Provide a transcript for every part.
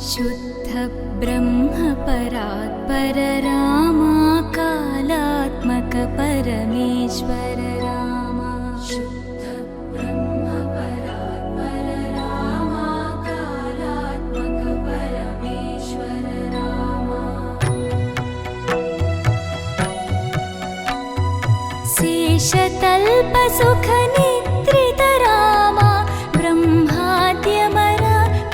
शुद्ध ब्रह्म परात्पर रामा कालात्मक परमेश्वर रामा शुद्ध ब्रह्म परात्पर रामा कालात्मक परमेश्वर रामा शेषतल्प सुख निद्रित रामा ब्रह्माद्यमर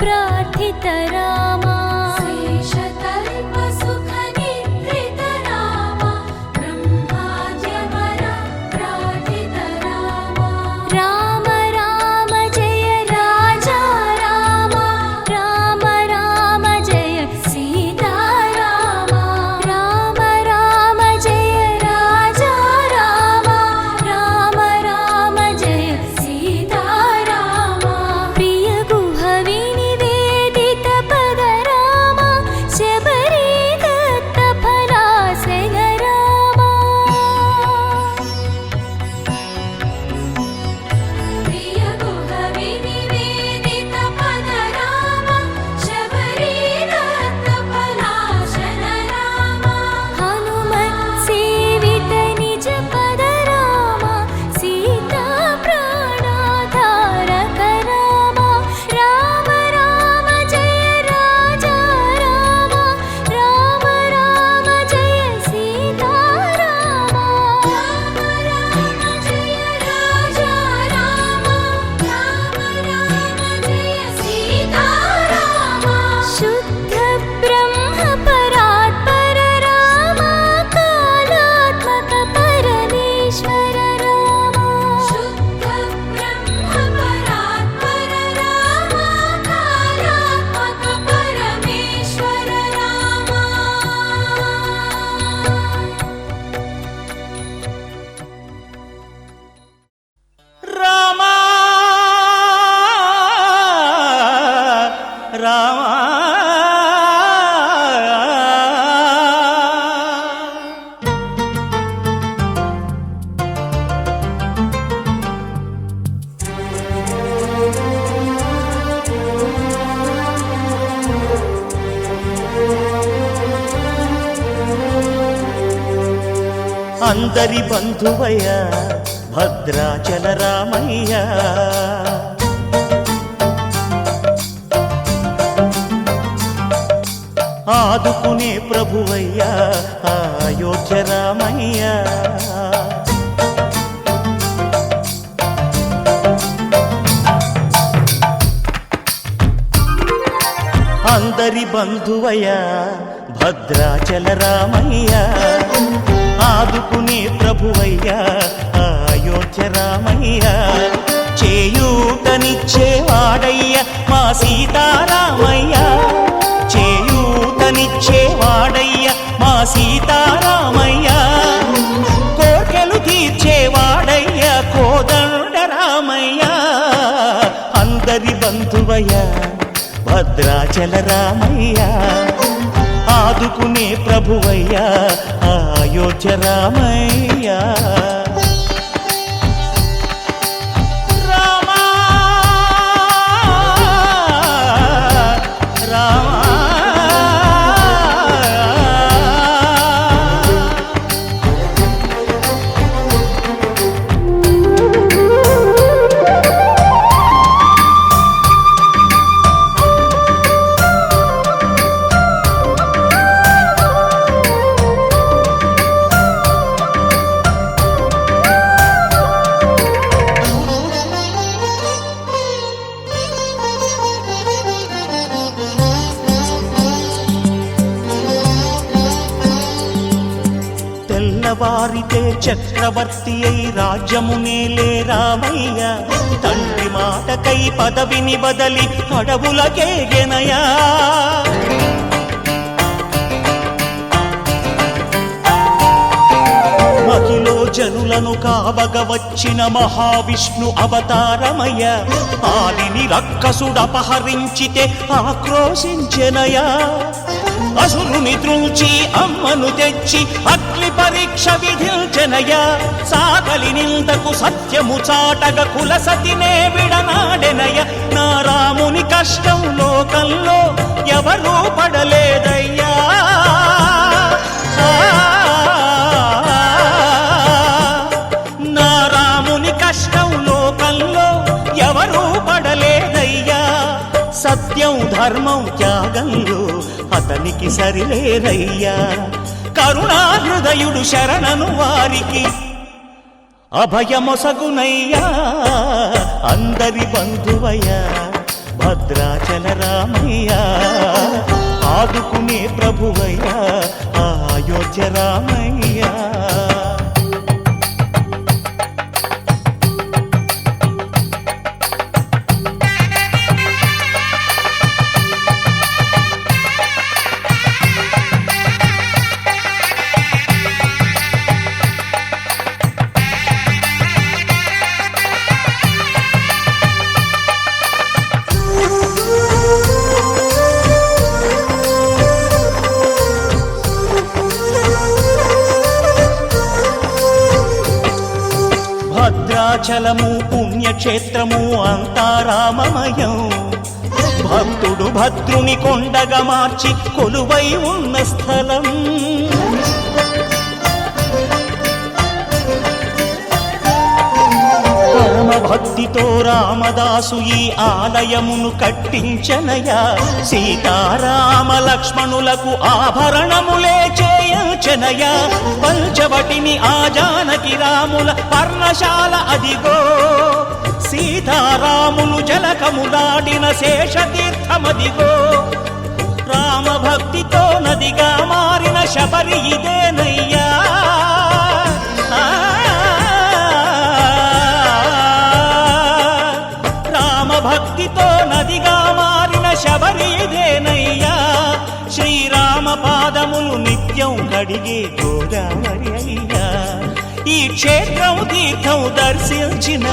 प्रार्थित रामा शेषतल्प सुख निद्रित रामा ब्रह्माद्यमर प्रार्थित रामा राम राम जय राजा रामा राम राम जय सीता रामा राम राम जय राजा रामा राम राम जय सीता रामा प्रिय गुहवि निवेदित पद रामा शबरी दत्त फलासन रामा प्रिय गुहवि निवेदित पद रामा शबरी दत्त फलासन रामा हनुमत् सेवित निज पद रामा सीता प्राणाधारक रामा राम राम जय राजा रामा राम राम जय सीता रामा राम राम जय राजा रामा राम राम जय सीता रामा शुद्ध ब्रह्म परात्पर रामा कालात्मक परमेश्वर रामा शुद्ध ब्रह्म परात्पर रामा कालात्मक परमेश्वर रामा రామా రామా అందరి బంధువయ్య భద్రాచల రామయ్య ఆదుకునే ప్రభువయ్య అయోధ్య రామయ్య అందరి బంధువయ్య భద్రాచల రామయ్య ఆదుకునే ప్రభువయ్య అయోధ్య రామయ్య చేయూతనిచ్చేవాడయ్య మా సీతారామయ్య చేయూతనిచ్చేవాడయ్య మా సీతారామయ్య కోర్కెలు తీర్చేవాడయ్య కోదండ రామయ్య అందరి బంధువయ్య భద్రాచల రామయ్య ఆదుకునే ప్రభువయ్య అయోధ్య రామయ్య రామా రామా తెల్లవారితే చక్రవర్తి అయి రాజ్యమునేలే రామయ్య తండ్రి మాటకై పదవిని బదలి అడవులకేగెనయా మహిలో జనులను కావగ వచ్చిన మహావిష్ణు అవతారమయ్య ఆదిని రక్కసుడపహరించితే ఆక్రోశించెనయా అసురుని త్రుంచి అమ్మను తెచ్చి అగ్ని పరీక్ష విధించెనయా సాగలి నిందకు సత్యము చాటగ కుల సతినే విడనాడెనయ నా రాము రాముని కష్టం లోకంలో ఎవరూ పడలేదయ్యా. నా రాముని కష్టం లోకంలో ఎవరూ పడలేదయ్యా. సత్యం ధర్మం త్యాగంలో అతనికి సరిలేరయ్యా. కరుణా హృదయుడు శరణను వారికి అభయమొసగునయ్యా. అందరి బంధువయ్యా భద్రాచల రామయ్యా. ఆదుకునే ప్రభువయ్యా అయోధ్య రామయ్యా. భద్రాచలము పుణ్యక్షేత్రము అంతా రామమయం. భక్తుడు భద్రుని కొండగా మార్చి కొలువై ఉన్న స్థలం. పరమ భక్తితో రామదాసు ఈ ఆలయమును కట్టించనయా. సీతారామ లక్ష్మణులకు ఆభరణములే చేయించనయా. పంచవటిని ఆ జానకి రాముల పర్ణశాల అదిగో. సీతారాములు జలకములాడిన శేషతీర్థమదిగో. రామ భక్తితో నదిగా మారిన శబరి ఇదేనయ్యా. భక్తితో నదిగా మారిన శబరి ఇదేనయ్యా. శ్రీరామ పాదములు నిత్యం కడిగే గోదావరి అయ్యా. ఈ క్షేత్రం తీర్థం దర్శించిన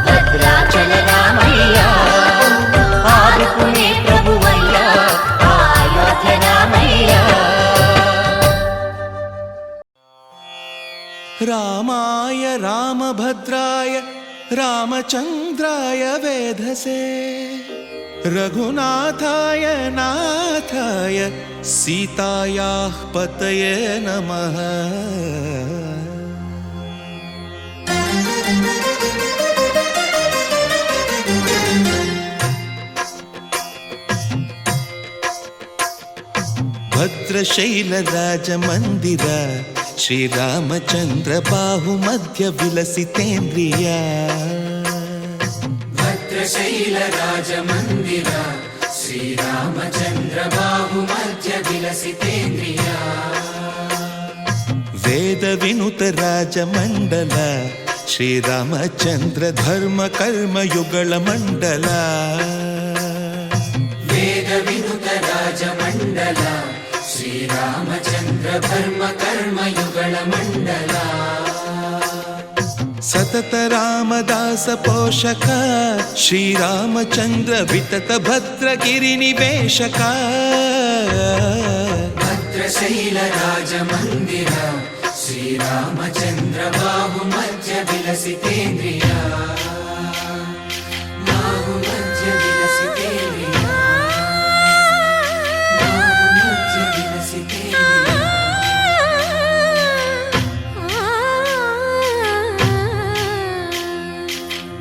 భద్రాచల రామయ్యా. ఆదుకునే ప్రభువయ్యా అయోధ్య రామయ్యా. రామాయ రామభద్రాయ రామచంద్రాయ వేధసే రఘునాథాయ నాథాయ సీతాయాః పతయే నమః. భద్రశైల రాజమందిర శ్రీరామచంద్ర బాహుమధ్య విలసితేంద్రియ. భద్రశైల రాజమందిర శ్రీరామచంద్ర బాహుమధ్య విలసితేంద్రియ. వేద వినుత రాజమండల శ్రీరామచంద్ర ధర్మ కర్మ యుగళ మండల. వేద వినుత రాజమండల శ్రీరామచంద్ర ధర్మ కర్మ యుగళ మండల. సతత రామదాస పోషక శ్రీరామచంద్ర వితత భద్రగిరి నివేశక. భద్రశైల రాజమందిర శ్రీరామచంద్ర బాహుమధ్య విలసితేంద్రియ. బాహుమధ్య విలసితేంద్రియ. బాహుమధ్య విలసితేంద్రియ.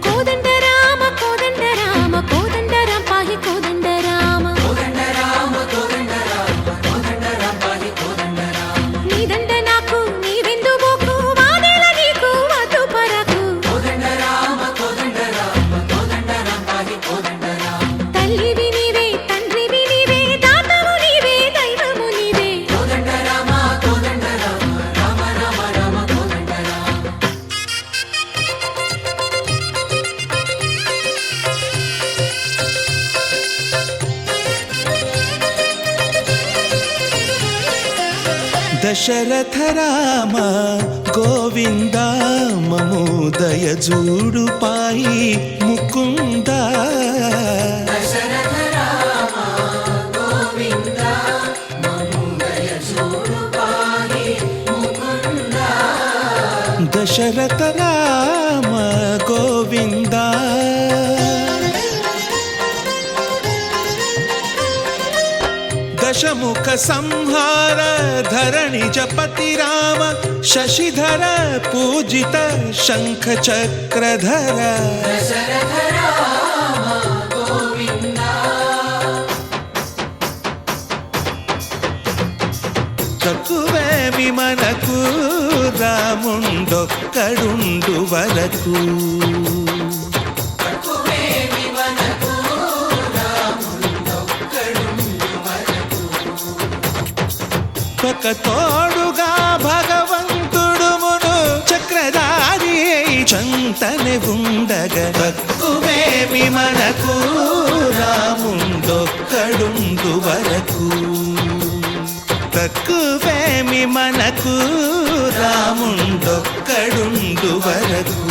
కోదండ రామ కోదండ రామ కోదండ రామ పాహి కోదండ రామ. కోదండ రామ కోదండ రామ కోదండ రామ పాహి కోదండ రామ. నీదండ నాకు నీవెందు బోకు వాదేల నీకు వద్దు పరకు. కోదండ రామ దశరథ రామ గోవింద మము దయజూడు పాయి ముకుంద దశరథ రామ గోవింద మము దయచూడు పాహి ముకుంద దశరథ రామ గోవింద దశముఖ సంహార ధరణి జపతి రామ శశిధర పూజిత శంఖ చక్రధర దశరథ రామ గోవింద తక్కువేమి మనకు రాముండొక్కడుండు వరకు తక్కువేమి మనకు రాముడొక్కడుండు వరకు ఒక తోడుగా భగవంతుడు మును చక్రధారి చంతనే ఉండగా తక్కువేమి మనకు రాముండొక్కడుండు వరకు తక్కువేమి మనకు రాముండొక్కడుండు వరకు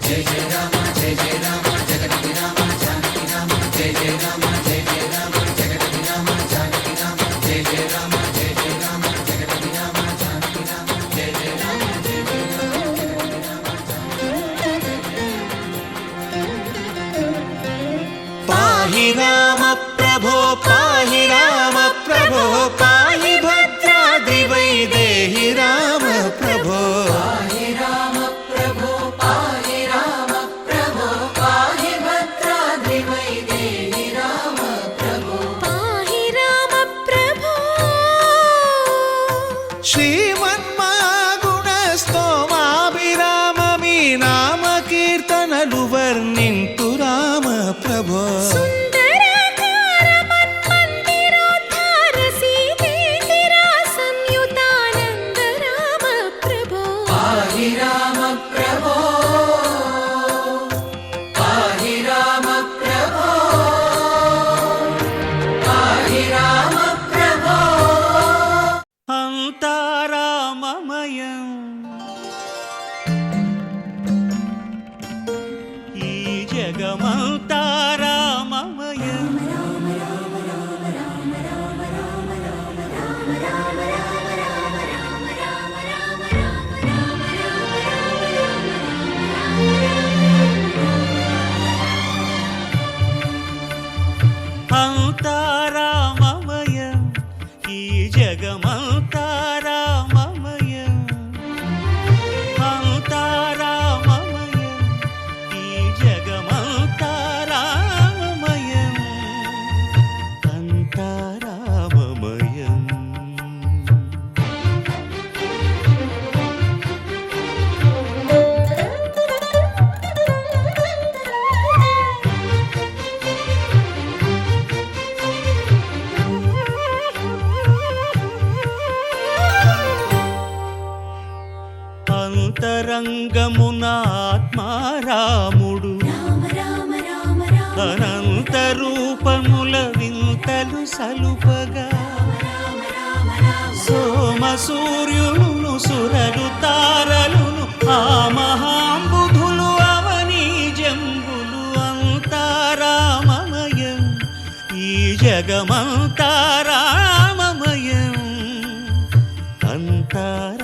జయ జయ రామ జయ జయ రామ జగతి రామ జానకి రామ జయ జయ రామ జయ జయ రామ జగతి రామ జానకి రామ జయ జయ రామ జయ జయ రామ జగతి రామ జానకి రామ జయ జయ రామ జయ జయ రామ పాహి రామ ప్రభో పాహి రామ ప్రభో పాహి భద్రాద్రి వైదేహి రామ ప్రభో పాహి రామ ప్రభో పాహి రామ ప్రభో పాహి భద్రాద్రి వైదేహి రామ ప్రభో పాహి రామ ప్రభో శ్రీమన్మాగుణ స్తోమాభిరామ మీ నామ కీర్తనలు వర్ణింతు రామ ప్రభో సుందరాకార మన్మందిరోద్ధార సీతేందిరా సంయుతానంద రామ ప్రభో పాహి రామ ప్రభో పాహి రామ ప్రభో పాహి రామ ప్రభో అంతారామమయం ఈ జగమంతారామమయం అంతారామమయం ఈ జగమంతారామమయం అంతారామమయం ఈ జగమంతారామమయం అంతారామమయం అంతరంగమున ఆత్మారాముడు అనంత రూపముల వింతలు సలుపగా సోమ సూర్యులను సురలు తారలును ఆ మహాంబుధులు అవనీ జంబులు అంతారామమయం ఈ జగమంతారామమయం అంతారామమయం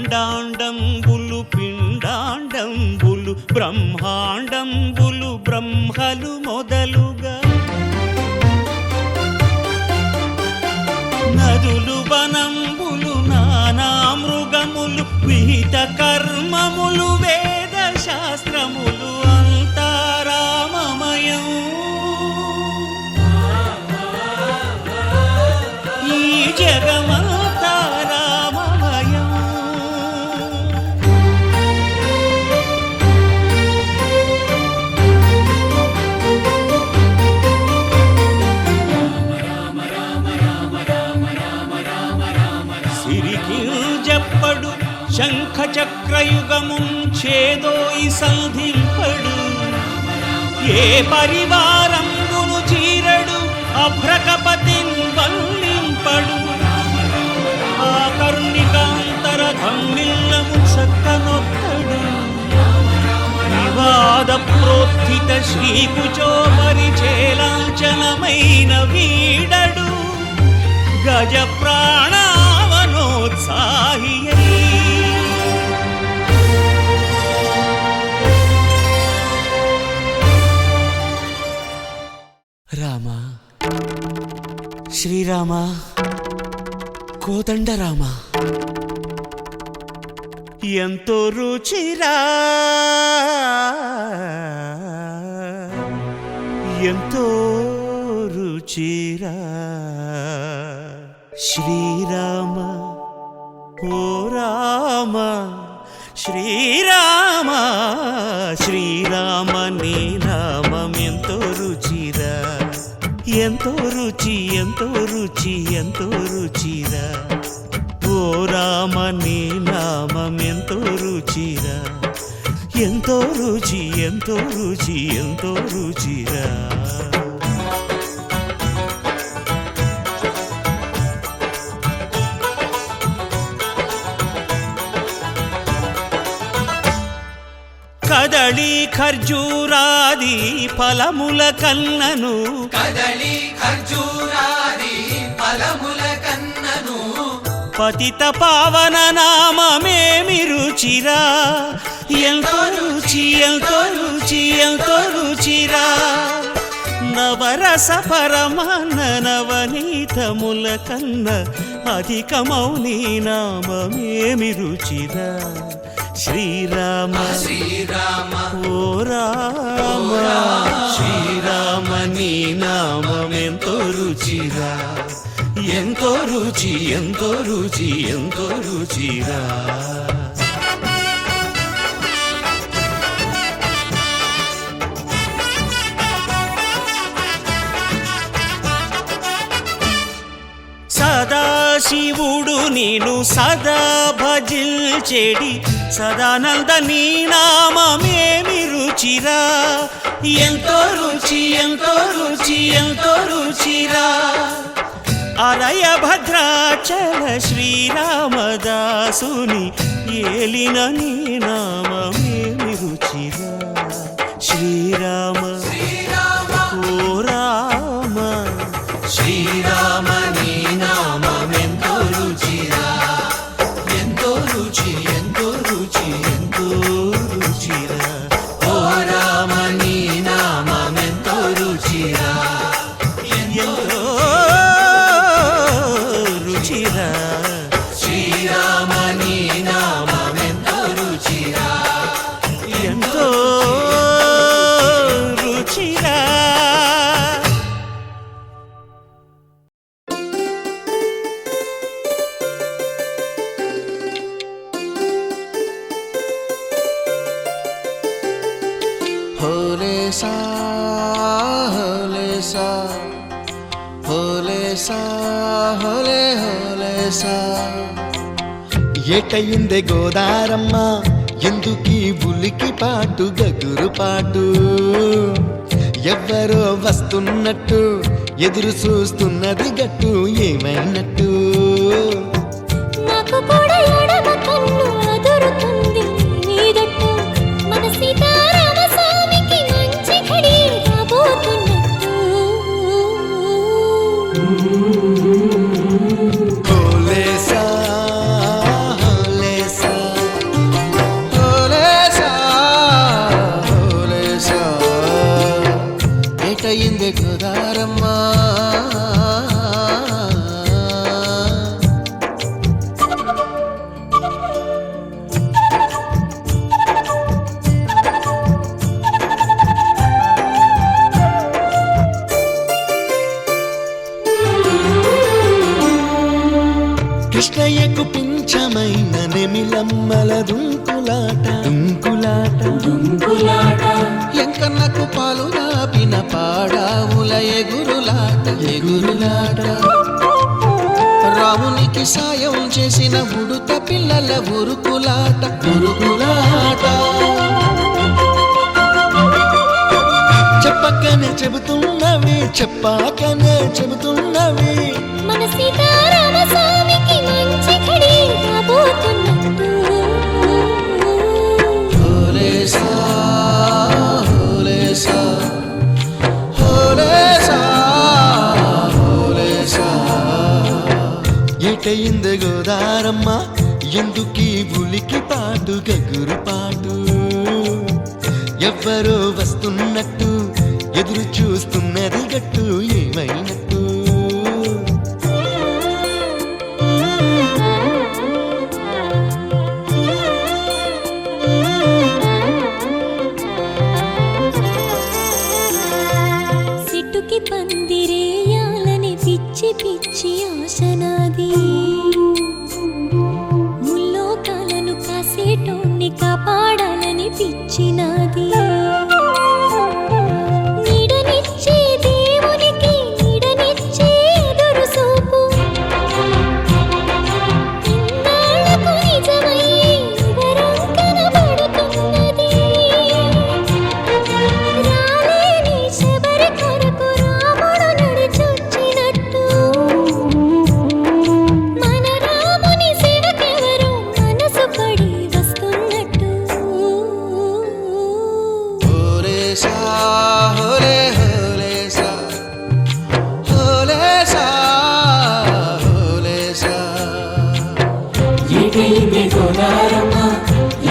అండాండంబులు పిండాండంబులు బ్రహ్మాండంబులు బ్రహ్మలు మొదలుగా నదులు వనంబులు నానా మృగములు విహిత కర్మములు వేద శాస్త్రములు అంతారామమయం ఈ జగమంతారామమయం చెప్పడు శంఖ చక్రయుగముం చేదోయి సంధింపడు ఏ పరివారంబును చీరడు అభ్రకపతిన్ వల్లింపడు ఆ కరుణికాంతర ధమ్మిల్లము చక్కనొక్కడు వివాద ప్రోత్థిత శ్రీకుచో పరిచేలాంచనమైన వీడడు గజ ప్రాణావనోత్సాహి రామ శ్రీరామ కోదండ రామ ఎంతో రుచిరా ఎంతో రుచిరా శ్రీరామ ఓ రామ శ్రీరామ శ్రీరామ నీ నామం ఎంతో రుచిరా ఎంతో రుచి ఎంతో రుచి ఎంతో రుచిరా ఓ రామ నీ నామం ఎంతో రుచిరా ఎంతో రుచి ఎంతో రుచి ఎంతో రుచిరా కదళి ఖర్జూరాది ఫలముల కన్నను కదలి ఖర్జూరాది ఫలముల కన్నను పతిత పావన నామమేమి రుచిరా ఎంతో రుచి ఎంతో రుచి ఎంతో రుచిరా నవరస పరమాన్న నవనీతముల కన్న అధికమౌని నామమేమి రుచిరా శ్రీరామ శ్రీరామ ఓ రామ శ్రీరామ నీ నామం ఎంతో రుచిరా ఎంతో రుచి ఎంతో రుచి ఎంతో రుచిరా సదాశివుడు నేను సదా భజిల్చెడి సదానంద నీ నామమేమి రుచిరా ఎంతో రుచి ఎంతో రుచి ఎంతో రుచిరా అరయ భద్రాచల శ్రీరామదాసుని ఏలిన నీ నామమేమి రుచిరా శ్రీరామ ఓ రామ శ్రీరామ నీ నామం ఎంతో రుచిరా ఎంతో రుచి ఎంతో రుచి ఎంతో రుచిరా ఓ రామ నీ నామం ఎంతో రుచిరా ఎంతో రుచిరా శ్రీరామ నీ నామం ఎంతో రుచిరా ఎంతో రుచిరా హోలే సా హోలే సా హోలే సా హోలే హోలే సా ఏటయిందే గోదారమ్మ ఎందుకీ ఉలికి పాటు గగురు పాటు ఎవ్వరో వస్తున్నట్టు ఎదురు చూస్తున్నది గట్టు ఏమైనట్టు నాకు కూడా ఎడమ కన్ను అదురుతుంది నీదట్టు మన సీతారామ స్వామికి మంచి ఘడి రాబోతున్నట్టు హోలే సా హోలే సా హోలే సా హోలే సా ఏటయిందే గోదారమ్మ కృష్ణయ్యకు పింఛమైన నెమిలమ్మల దుంకులాట దుంకులాట ఎంకన్నకు పాలు రాపిన పాడావుల ఎగురులాట రామునికి సాయం చేసిన ఉడుత పిల్లల ఉరుకులాట ఉరుకులాట. చెప్పకనే చెబుతున్నవి చెప్పాకనే చెబుతున్నవి మన సీతారామ స్వామికి మంచి ఘడి రాబోతున్నట్టు. హోలేసా హోలేసా హోలేసా హోలేసా. ఏటయింది గోదారమ్మ ఎందుకీ ఉలికి పాటు గగురు పాటు. ఎవ్వరో వస్తున్నట్టు ఎదురు చూస్తున్నది గట్టు ఏమైనట్టు. సిట్టుకి పందిరేయాలని పిచ్చి పిచ్చి ఆశనాది. ముల్లోకాలను కాసేటోన్ని కాపాడాలని పిచ్చినాది. నీడనిచ్చే దేవునికి నీడనిచ్చే ఎదురు చూపు. ఇన్నాళ్లకు నిజమయ్యే వరం కనబడుతున్నది. రాలేని శబరి కొరకు రాముడు నడిచొచ్చినట్టు. మన రాముని సేవకెవరు మనసు పడి వస్తున్నట్టు. హోలేసా హోలే హోలేసా హోలేసా హోలేసా. ఏటైంది గోదారమ్మ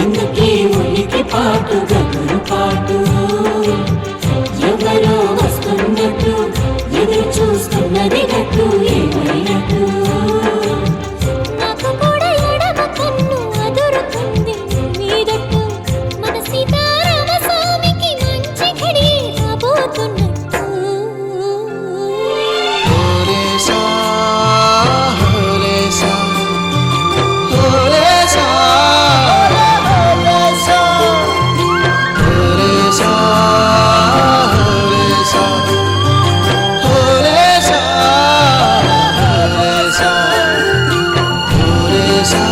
ఎందుకీ ఉలికి పాటు గగురు పాటు. ఎవరో వస్తున్నట్టు ఎదురు చూస్తున్నది గట్టు ఏమైనట్టు. నాకు కూడా ఎడమ కన్ను అదురుతుంది మీదట్టు. మన సీతారామ స్వామికి మంచి ఘడి రాబోతున్నట్టు. హోలేసా హోలేసా హోలేసా హోలేసా హోలేసా హోలేసా హోలేసా హోలేసా హోలేసా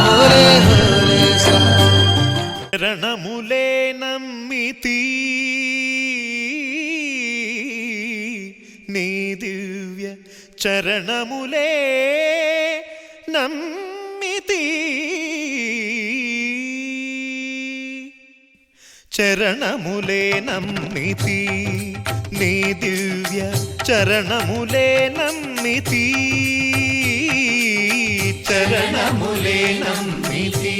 హోలే హోలేసా. చరణములే నమ్మితి నీ దివ్య చరణములే నమ్మితి. చరణములే నమ్మితి నీ దివ్య చరణములే నమ్మితి. చరణములే నమ్మితి.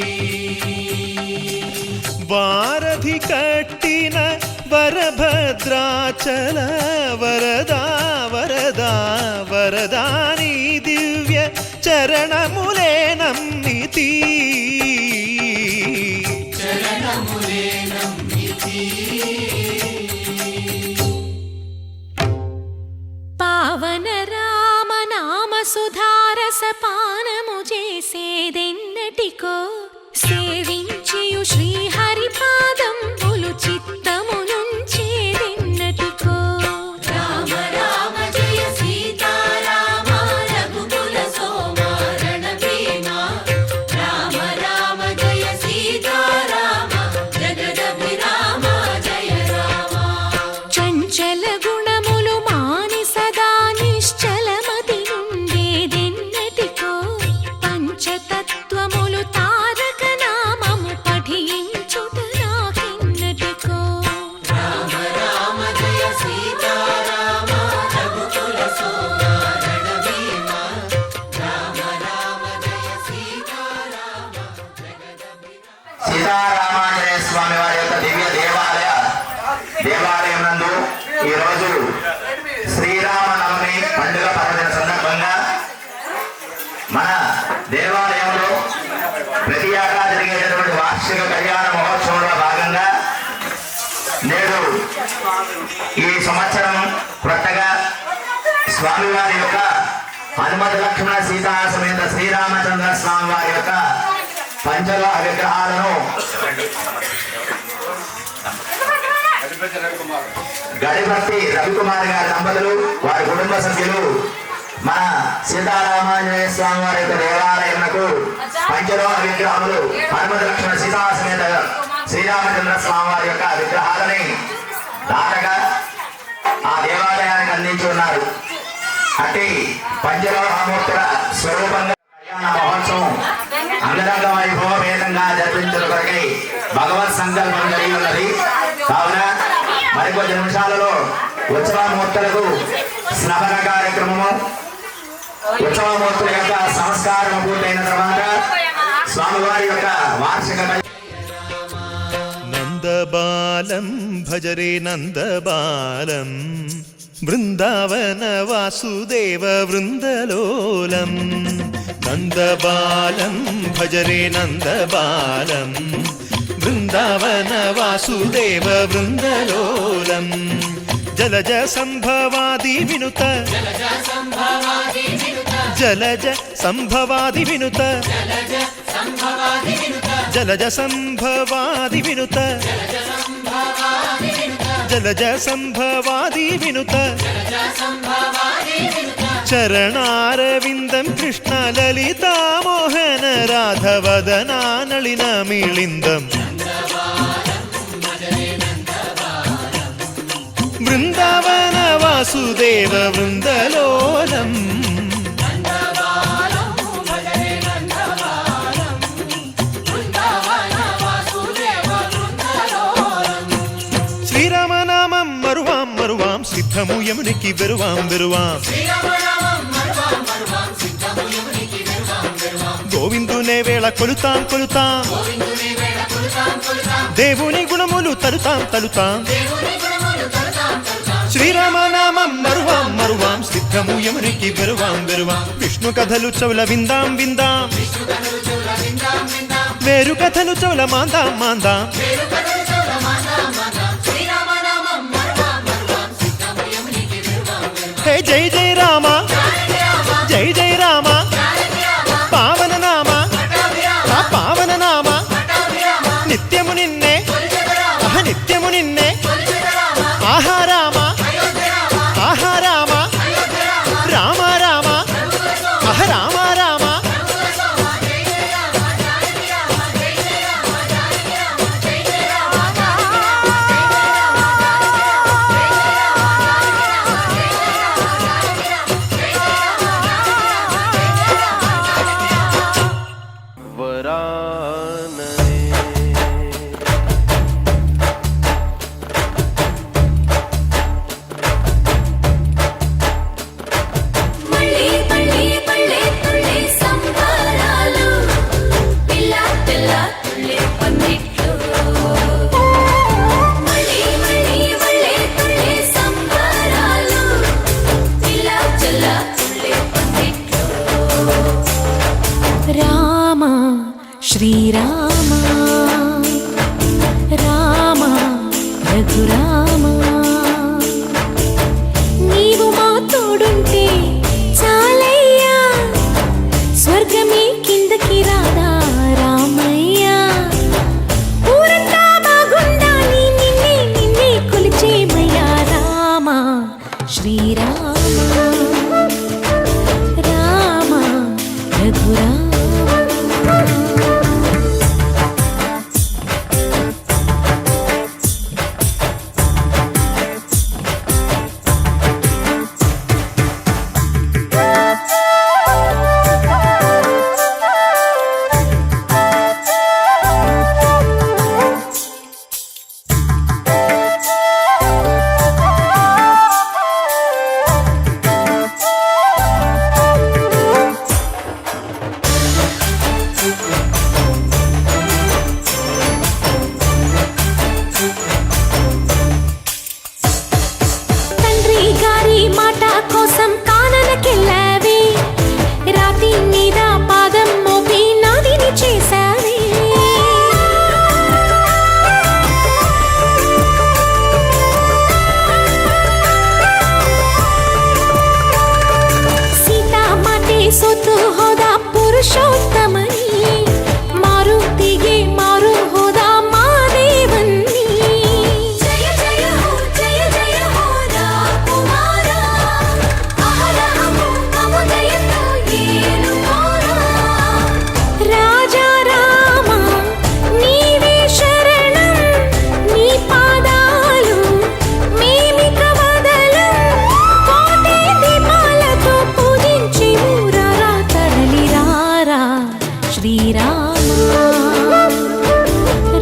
వారధి కట్టిన వరభద్రాచల వరదా వరదా వరదా నీ దివ్య చరణములే నమ్మితి. చరణములే నమ్మితి. పావన రామ నామ సుధారస పానము చేసేదెన్నటికో. సేవించియు శ్రీహరి పాదంబులు చిత్తమునుంచేదెన్నటికో. రామ రామ జయ సీతారామ రఘుకుల సోమ రణభీమ. రామ రామ జయ సీతారామ జగదభిరామ జయ రామ. చంచల గుణములు మాని సదా నిశ్చలమతి నుండేదెన్నటికో. పంచతత్వములు తారక నామము పఠించుట నాకెన్నటికో. రామ రామ జయ సీతారామ రఘుకుల సోమ రణభీమ. రామ రామ జయ సీతారామ జగదభిరామ. సీతారామాంజనేయ స్వామి వారి యొక్క దివ్య దేవాలయం నందు ఈరోజు శ్రీరామనవమి పండుగ పర్వదిన సందర్భంగా మన దేవాలయంలో ప్రతి ఏటా జరిగేటటువంటి వార్షిక కళ్యాణ మహోత్సవంలో భాగంగా నేడు ఈ సంవత్సరం కొత్తగా స్వామివారి యొక్క హనుమత లక్ష్మణ సీతా సమేత శ్రీరామచంద్ర స్వామి వారి యొక్క పంచలోహ విగ్రహాలను గడిపర్తి రవికుమార్ గారి దంపతులు వారి కుటుంబ సభ్యులు మన సీతారామాంజనేయ స్వామి వారి యొక్క దేవాలయమునకు పంచలోహ విగ్రహములు హనుమతి లక్ష్మణ సీతాసమేత శ్రీరామచంద్ర స్వామి వారి యొక్క విగ్రహాలని దాటగా ఆ దేవాలయానికి అందించి ఉన్నారు. అట్టి పంచలోహమూర్తుల స్వరూపంగా కళ్యాణ మహోత్సవం అంగరంగ వైభవపేతంగా జరిపించడం కొరకై భగవత్ సంకల్పం కలిగి ఉన్నది. కావున మరికొద్ది నిమిషాలలో ఉత్సవమూర్తులకు స్నపన కార్యక్రమము, ఉత్సవమూర్తుల యొక్క సంస్కారం పూర్తయిన తర్వాత స్వామివారి యొక్క వార్షిక నందబాలం భజరే నందబాలం బృందావన వాసుదేవ వృందలోలం. నందబాలం భజరే నందబాలం బృందావన వాసుదేవ వృందలోలం. జలజ సంభవాది వినుత జలజ సంభవాది వినుత జలజ సంభవాది వినుత జలజ సంభవాది వినుత చరణారవిందం కృష్ణ లలితా మోహన రాధవదనా నళిన మిళిందం. బృందావన వాసుదేవ వృందలోలం. శ్రీరామనామం మరువాం మరువాం సిద్ధము యమునికి వెరువాం వెరువాం. గోవిందునే వేళ కొలుతాం కొలుతాం, దేవుని గుణములు తలుతాం తలుతాం. శ్రీరామనామం మరువాం మరువాం సిద్ధము యమునికి వెరువాం వెరువాం. విష్ణు కథలు చౌల విందాం విందాం, వేరు కథలు చౌల మాందాం మాందాం. హే జై జై రామ జై జై రామ పావన నామ పావన నామ. నిత్యము నిన్నే నిత్యము నిన్నే ఆహారామ ఆహారామ రామ రామ రామ రామ. మళ్ళీ మళ్ళీ మళ్ళీ తుళ్ళి సంబరాలు, పిల్ల పిల్ల తుళ్ళి పందిట్లు. మళ్ళీ మళ్ళీ మళ్ళీ తుళ్ళి సంబరాలు, పిల్ల పిల్ల తుళ్ళి పందిట్లు. రామ శ్రీరామ రామ రఘురామ, నీవు మా తోడుంటే చాలయ్యా, స్వర్గమే కిందకి రాదా రామయ్యా. ఊరంతా బాగుండాలి నిన్నే నిన్నే కొలిచేమయ్యా. రామ శ్రీరామ రామ రఘురామ.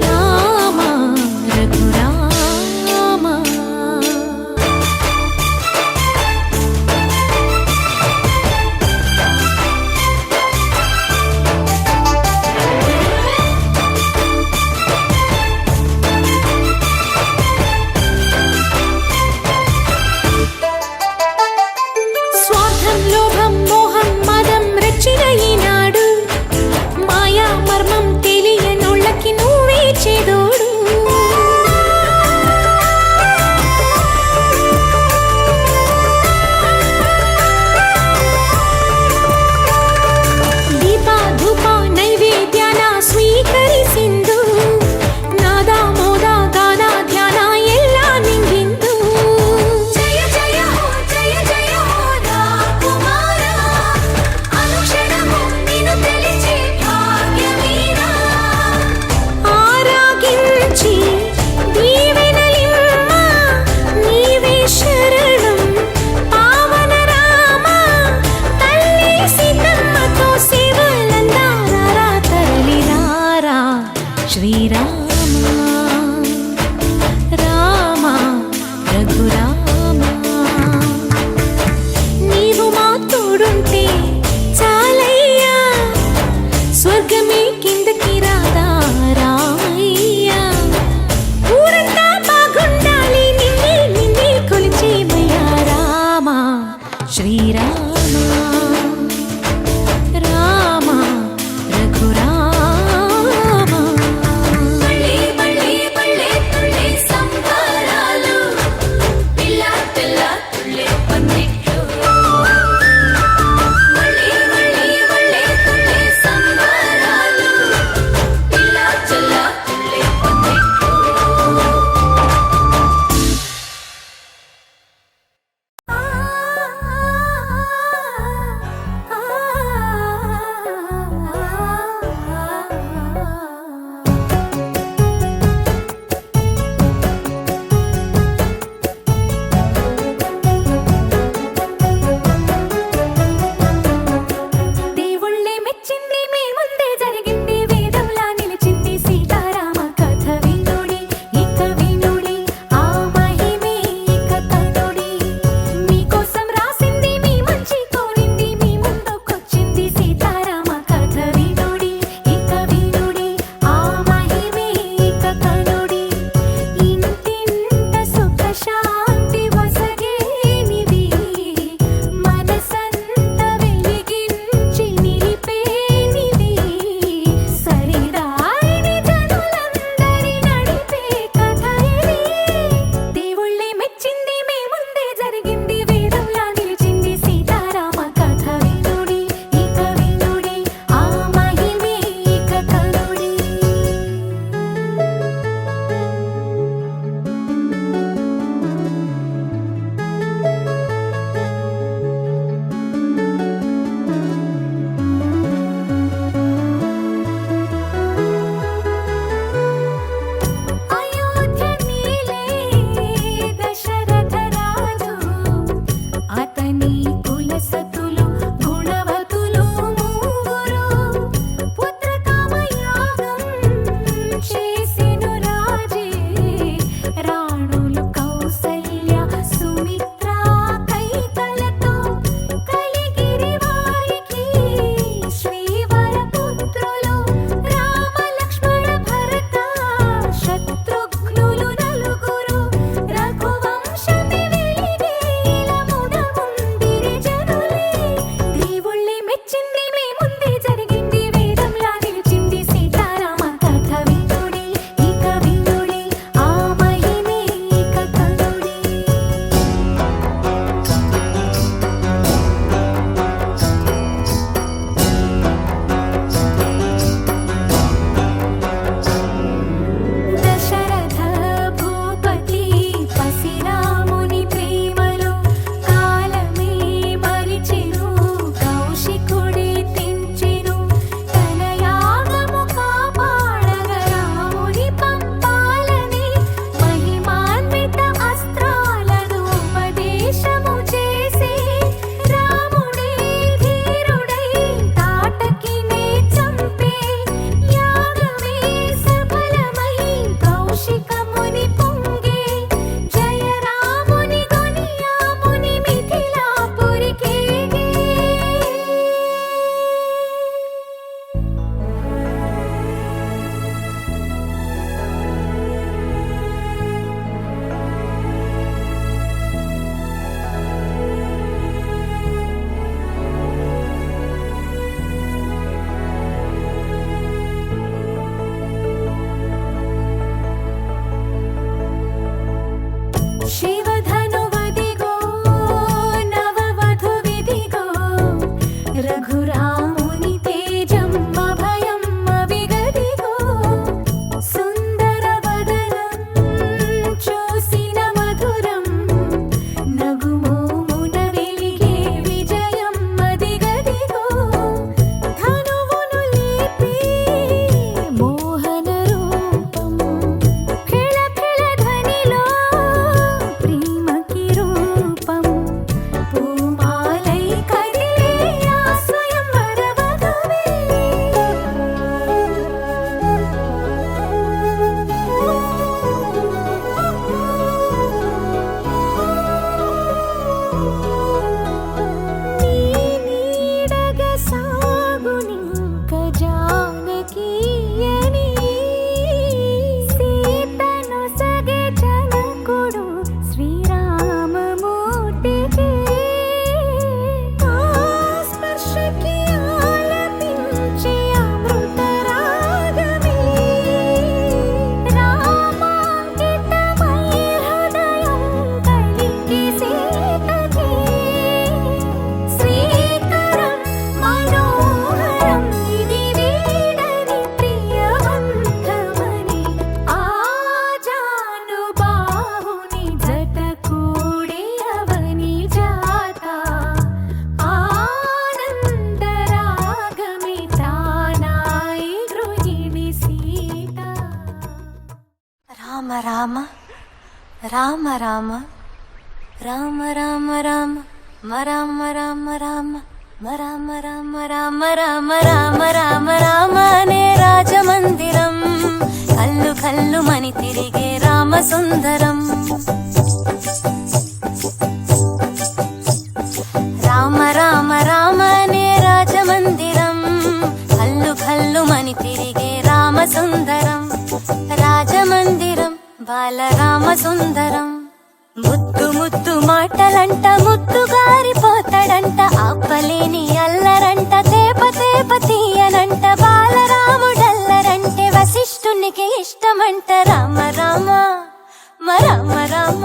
రామ రఘురామ స్వార్థం లోభం మోహం మదం రెచ్చిన ఈనాడు మాయా మర్మం తెలియ రామ రామ రామ రామ రామ రామ రామ రామ రామ రామ రామ రామ రామ రామ రామ రామ అనే రాజమందిరం కల్లు కల్లు మని తిరిగే రామ సుందరం రామ రామ రామ అనే రాజమందిరం కల్లు కల్లు మని తిరిగే రామ సుందరం రాజమందిరం బాలరామ సుందరం ముద్దు ముద్దు మాటలంట ముద్దు గారిపోతాడంట ఆపలేని అల్లరంట తేప తేప తీయనంట బాలరాముడల్లరంటే వశిష్ఠునికి ఇష్టమంట రామ రామ రామ రామ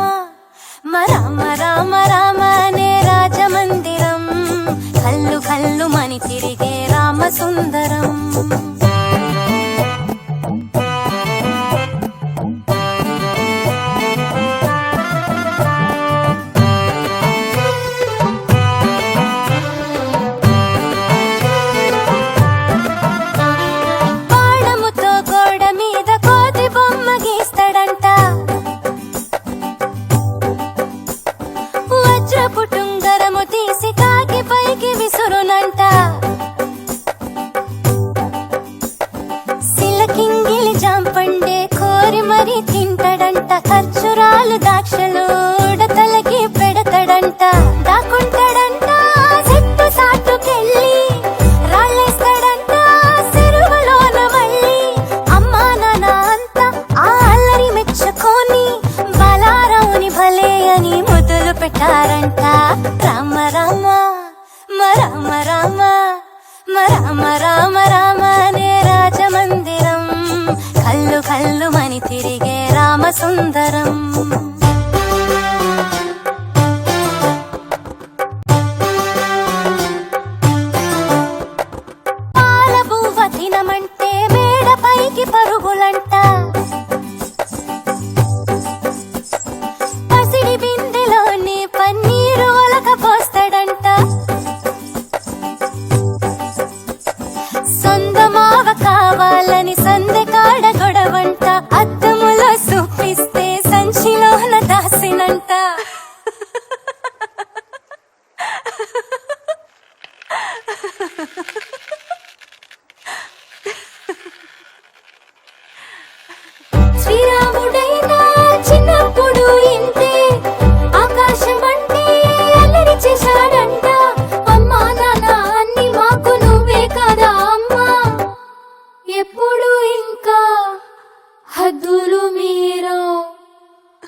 రామ రామ రామ అనే రాజమందిరం కల్లు కల్లు మని తిరిగే రామ సుందరం తింటడంట ఖర్చురాలు దాక్షలు ఉడతలకి పెడతాడంట దాకుంటాడంట చెట్టు సాటుకెళ్ళి రాళ్ళేస్తాడంట చెరువులోన మళ్ళీ అమ్మా నాన్న అంతా ఆ అల్లరి మెచ్చుకొని బలారావుని భలే అని మొదలు పెట్టారంట రామ రామ రామ రామ రామ రామ రామ అనే రాజమందిరం కల్లు కల్లు మని తిరిగే రామ సుందరం పాల బువ్వ తినమంటే మేడ పైకి పరుగులంట పసిడి బిందెలోని పన్నీరు ఒలకపోస్తాడంట సొందమావ కావాలని సందె కాడ గొడవంట అద్దములో చూపిస్తే సంచిలోన దాసినంట శ్రీరాముడైనా చిన్నప్పుడు ఇంతే ఆకాశం అంటే అల్లరి చేశాడంట అమ్మా నాన్న అన్ని మాకు నువ్వే కదా అమ్మా ఎప్పుడు ఇంకా హద్దులు మీరు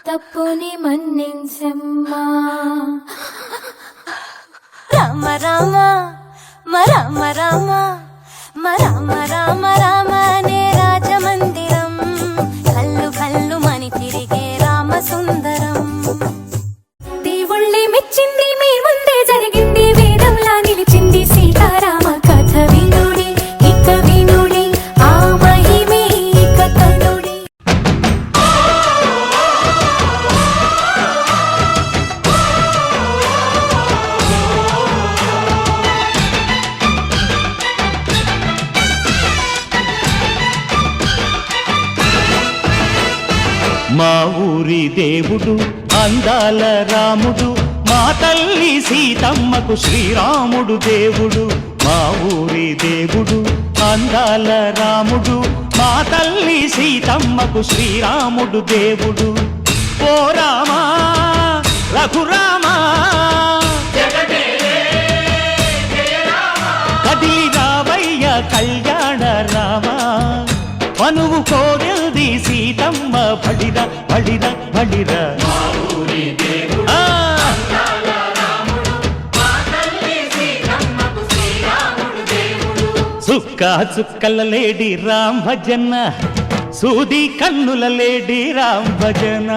తప్పుని మన్నించమ్మా రామ రామ రామ రామ రామ రామ రామ అనే రాజమందిరం కల్లు కల్లు మని తిరిగే రామ సుందరం దేవుళ్ళే మెచ్చింది మీ ముందే జరిగింది వేదంలా నిలిచింది సీతారామ కథ వినుడి ఇక వినుడి ఆ మహిమే ఇక తనుడి మా ఊరి దేవుడు అందాల రాముడు మా తల్లి సీతమ్మకు శ్రీరాముడు దేవుడు మా ఊరి దేవుడు అందాల రాముడు మా తల్లి సీతమ్మకు శ్రీరాముడు దేవుడు ఓ రామా రఘురామా కదిలి రావయ్య కళ్యాణ రామా మనువు కోరెల్ది సీతమ్మ బడిర బడిర బడిర చుక్క చుక్కల లేడి రామ్ భజన సూది కన్నుల లేడి రామ్ భజన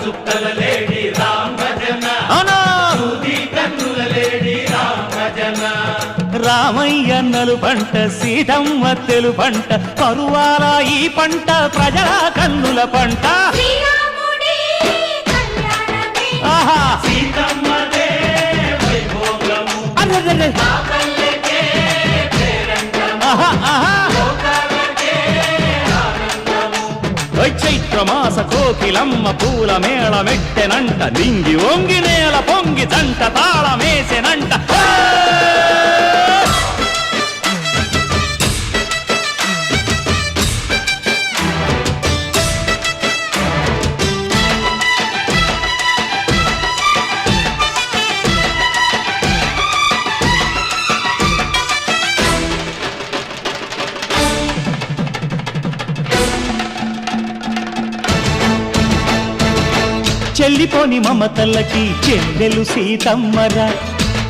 చుక్కల లేడి రామ్ భజన సూది కన్నుల లేడి రామ్ భజన రామయ్య నలు పంట సీతమ్మ తెలు పంట కరువాల ఈ పంట ప్రజల కన్నుల పంట ఆహా సీతమ్మదే వైభోగము అన్నదే ఆహా ఆహా చైత్ర చైత్రమాస కోకిలమ్మ పూల మేళమెట్టెనంట నింగి వంగి నేల పొంగి జంట తాళమేసెనంట చెల్లిపోని మమతలకి చెల్లెలు సీతమ్మరా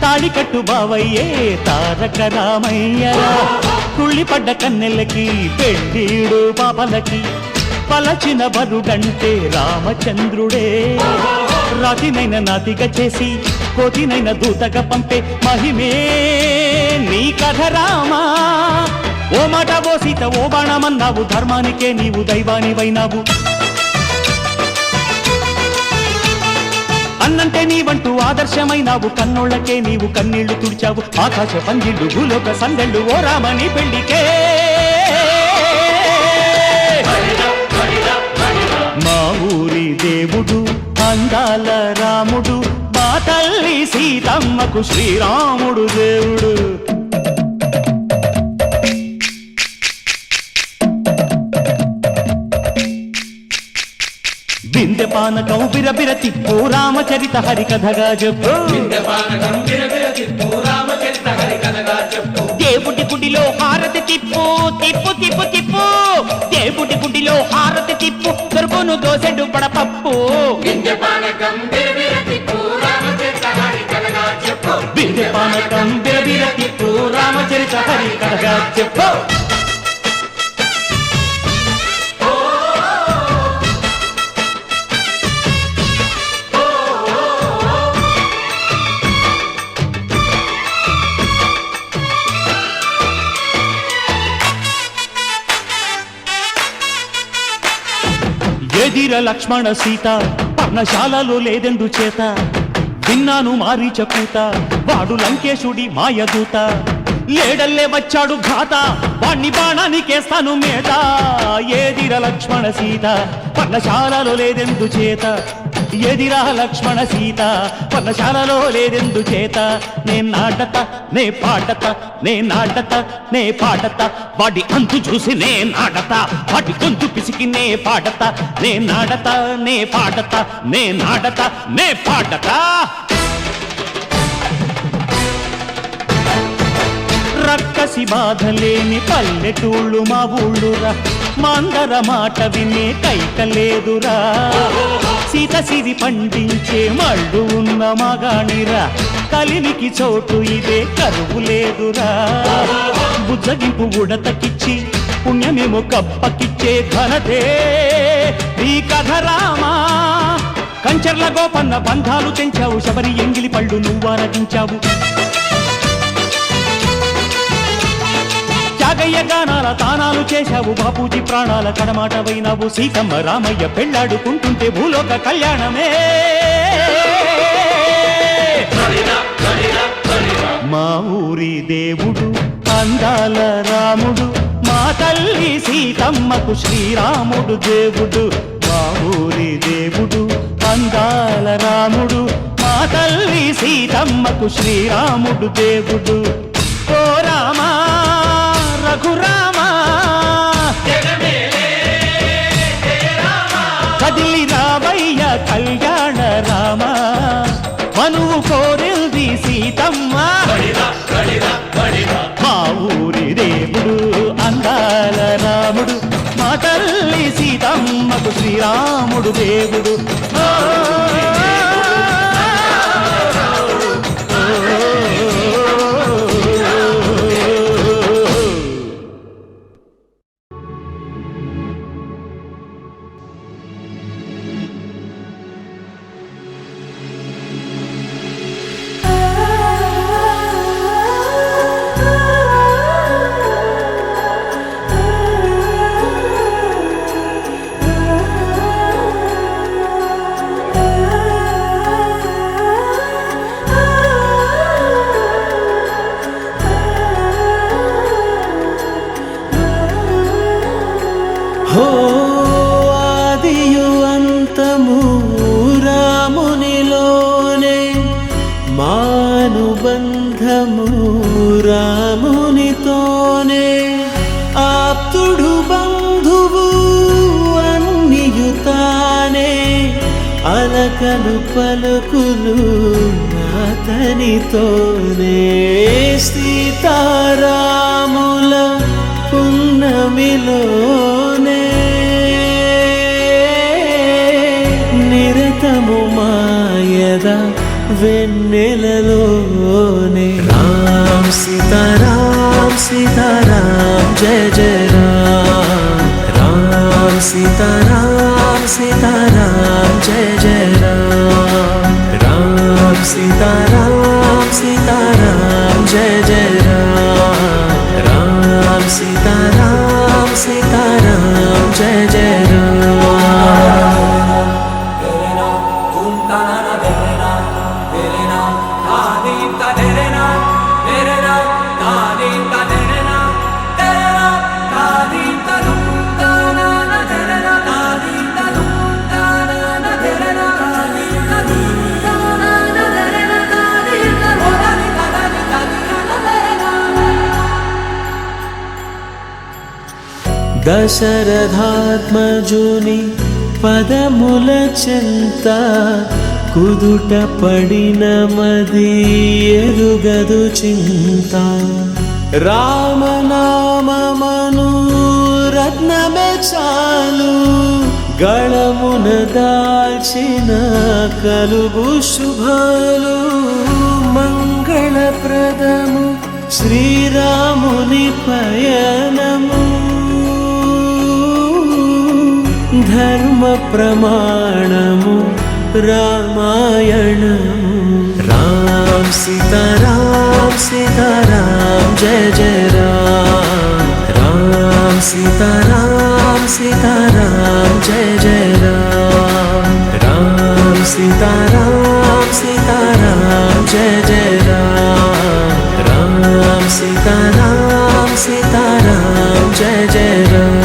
తాళికట్టు బావయ్యే తారక రామయ్యరా కుళ్ళిపడ్డ కన్నెలకి పెళ్ళీడు పాపలకి పలచిన బరుడంటే రామచంద్రుడే రాతినైన నాతిగా చేసి కోతినైన దూతగా పంపే మహిమే నీ కథ రామా ఓ మాట ఓ సీత ఓ బాణమన్నావు ధర్మానికే నీవు దైవానివైనావు అన్నంటే నీవంటూ ఆదర్శమైనావు కన్నోళ్ళకే నీవు కన్నీళ్లు తుడిచావు ఆకాశ పందిళ్ళు భూలోక సందళ్ళు ఓ రామని పెళ్లికే మా ఊరి దేవుడు అందాల రాముడు మా తల్లి సీతమ్మకు శ్రీరాముడు దేవుడు బిందె పానకం బిరబిర తిప్పు రామచరిత హరికథగా చెప్పు దేవుడి గుడిలో హారతి తిప్పు తిప్పు తిప్పు తిప్పు దేవుడి గుడిలో హారతి తిప్పు దొరుకును దోసెడు పడపప్పు బిందె పానకం బిరబిర తిప్పు రామచరిత హరికథగా చెప్పు ఎదిర లక్ష్మణ సీత పర్ణశాలలో లేదెందు చేత విన్నాను మారీచ కూత వాడు లంకేశుడి మాయదూత లేడల్లే వచ్చాడు ఘాత వాణ్ణి బాణానికేస్తాను మేత ఎదిర లక్ష్మణ సీత పర్ణశాలలో లేదెందు చేత ఎదిరా లక్ష్మణ సీత పర్ణశాలలో లేదెందు చేత నే నాటత నే పాటత నే నాటత నే పాటత వాడి అంతు చూసి నే నాటత వాడి గొంతు పిసికి నే పాటత నే నాటత నే పాటత నే నాటత నే పాటత రక్కసి బాధలేని పల్లెటూళ్ళు మా ఊళ్ళురా మాందర మాట వినే కైకలేదురా సీత సిరి పండించే మళ్ళు ఉన్న మగాణిరా కలినికి చోటు ఇదే కరువు లేదురా బుజ్జగింపు ఉడతకిచ్చి పుణ్యమేమో కప్పకిచ్చే ఘనతే ఈ కథ రామా కంచర్ల గోపన్న బంధాలు తెంచావు శబరి ఎంగిలి పళ్ళు నువ్వారగించావు త్యాగయ్య గానాల తానాలు చేశావు బాపూజీ ప్రాణాల కడమాటవైనావు సీతమ్మ రామయ్య పెళ్ళాడుకుంటుంటే భూలోక కళ్యాణమే మా ఊరి దేవుడు అందాల రాముడు మా తల్లి సీతమ్మకు శ్రీరాముడు దేవుడు మా ఊరి దేవుడు అందాల రాముడు మా తల్లి సీతమ్మకు శ్రీరాముడు దేవుడు ఓ రామా రఘురామా కదిలి రావయ్య కళ్యాణ రామ మనువు కోరింది సీతమ్మ మా ఊరి దేవుడు అందాల రాముడు మా తల్లి సీతమ్మకు శ్రీరాముడు దేవుడు हो आदि సుఖము రామునితోనే ఆప్తుడు బంధువు అన్నియుతానే అలకలు పలుకులు అతనితోనే సీతారాముల పున్నమిలోనే నిరతము మాయద వెన్నెలలోనే రామ్ సీతారామ్ సీతారామ్ జయ జయ రామ్ రామ్ సీతారామ్ సీతారామ్ జయ జయ రామ్ రామ్ సీతారామ్ సీతారామ్ జయ జయ రామ్ రామ్ సీతారామ్ సీతారామ్ జయ జయ రామ్ దశరథాత్మజుని పదముల చెంత కుదుట పడిన మది ఎరుగదు చింత రామనామమను రత్నమే చాలు గళమున దాల్చిన కలుగు శుభాలు మంగళప్రదము శ్రీరాముని పయనము ధర్మ ప్రమాణము రామాయణము రామ్ సీతారామ్ సీతారామ్ జయ జయ రామ్ రామ్ సీతారామ్ సీతారామ్ జయ జయ రామ్ రామ్ సీతారామ్ సీతారామ్ జయ జయ రామ్ రామ్ సీతారామ్ సీతారామ్ జయ జయ రామ్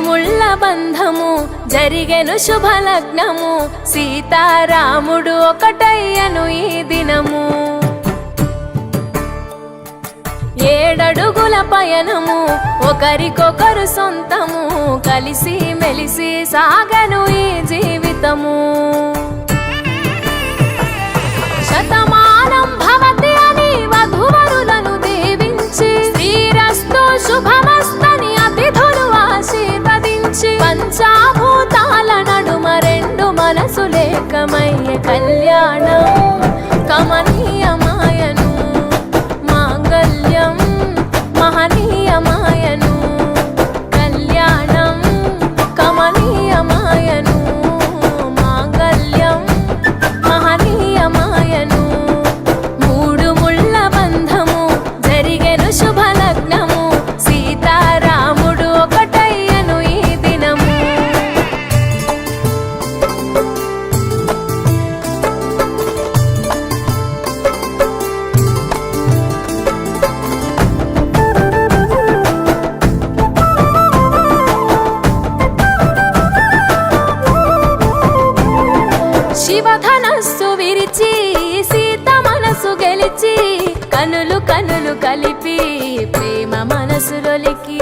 ముళ్ళ బంధము జరిగెను శుభలగ్నము సీతారాముడు ఒకటయ్యను ఈ దినము 7 అడుగుల పయనము ఒకరికొకరు సొంతము కలిసి మెలిసి సాగను ఈ జీవితము శతమానం భవతి అని వధువరులను దీవించి శ్రీరస్తు శుభమస్తని అతిథులు ఆశీర్వదించి పంచాభూతాల నడుమ 2 మనసులేకమయ్యే కళ్యాణం కమనీయమాయను మాంగళ్యం మహనీయమాయను కళ్యాణం కమనీయమాయను మాంగళ్యం మహనీయమాయను 3 ముళ్ళ బంధము జరిగెను శుభలగ్నము సీతారాముడు ఒకటయ్యను ఈ దినము శివధనస్సు విరిచి సీత మనసు గెలిచి కనులు కనులు కలిపి ప్రేమ మనసులొలికి